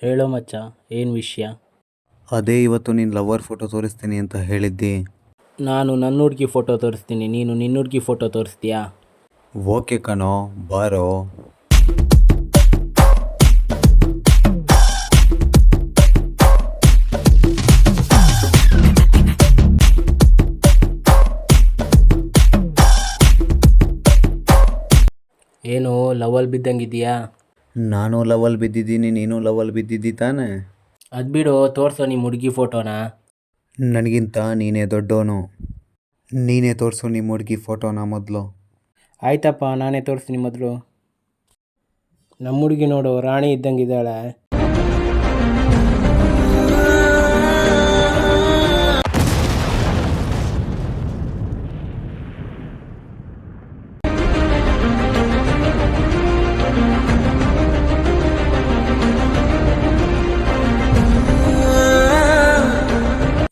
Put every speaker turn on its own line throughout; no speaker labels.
ಹೇಳೋ ಮಚ್ಚ, ಏನು ವಿಷಯ?
ಅದೇ ಇವತ್ತು ನಿನ್ನ ಲವರ್ ಫೋಟೋ ತೋರಿಸ್ತೀನಿ ಅಂತ ಹೇಳಿದ್ದಿ.
ನಾನು ನನ್ನ ಹುಡುಗಿ ಫೋಟೋ ತೋರಿಸ್ತೀನಿ, ನೀನು ನಿನ್ನ ಹುಡುಗಿ ಫೋಟೋ ತೋರಿಸ್ತೀಯಾ?
ಓಕೆ ಕಣೋ, ಬಾರೋ.
ಏನು ಲವಲ್ ಬಿದ್ದಂಗಿದೆಯಾ?
ನಾನು ಲವಲ್ ಬಿದ್ದಿದ್ದೀನಿ, ನೀನು ಲವಲ್ ಬಿದ್ದಿದ್ದಿ ತಾನೆ.
ಅದು ಬಿಡು, ತೋರಿಸೋ ನಿಮ್ಮ ಹುಡುಗಿ ಫೋಟೋನ.
ನನಗಿಂತ ನೀನೇ ದೊಡ್ಡೋನು. ನೀನೇ ತೋರಿಸು ನಿಮ್ಮ ಹುಡುಗಿ ಫೋಟೋನ ಮೊದಲು.
ಆಯ್ತಪ್ಪ, ನಾನೇ ತೋರಿಸ್ತೀನಿ ಮೊದಲು. ನಮ್ಮ ಹುಡುಗಿ ನೋಡು, ರಾಣಿ ಇದ್ದಂಗಿದ್ದಾಳೆ.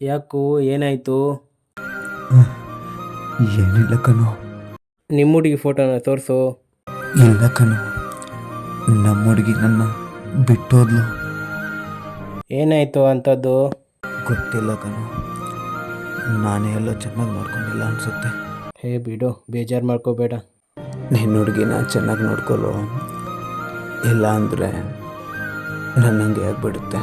ಯಾಕೋ, ಏನಾಯಿತು?
ಏನಿಲ್ಲ ಕಣೋ.
ನಿಮ್ಮ ಹುಡುಗಿ ಫೋಟೋನ ತೋರಿಸು.
ಇಲ್ಲ ಕಣೋ, ನಮ್ಮ ಹುಡುಗಿ ನನ್ನ ಬಿಟ್ಟೋದ್ಲು.
ಏನಾಯಿತು ಅಂಥದ್ದು?
ಗೊತ್ತಿಲ್ಲ ಕಣೋ, ನಾನೇ ಎಲ್ಲ ಚೆನ್ನಾಗಿ ನೋಡ್ಕೊಂಡಿಲ್ಲ ಅನಿಸುತ್ತೆ.
ಹೇ ಬಿಡು, ಬೇಜಾರು ಮಾಡ್ಕೋಬೇಡ.
ನಿನ್ನ ಹುಡುಗಿನ ಚೆನ್ನಾಗಿ ನೋಡ್ಕೊಳ್ಳೋ, ಇಲ್ಲ ಅಂದರೆ ನನ್ನಂಗೆ ಆಗಿಬಿಡುತ್ತೆ.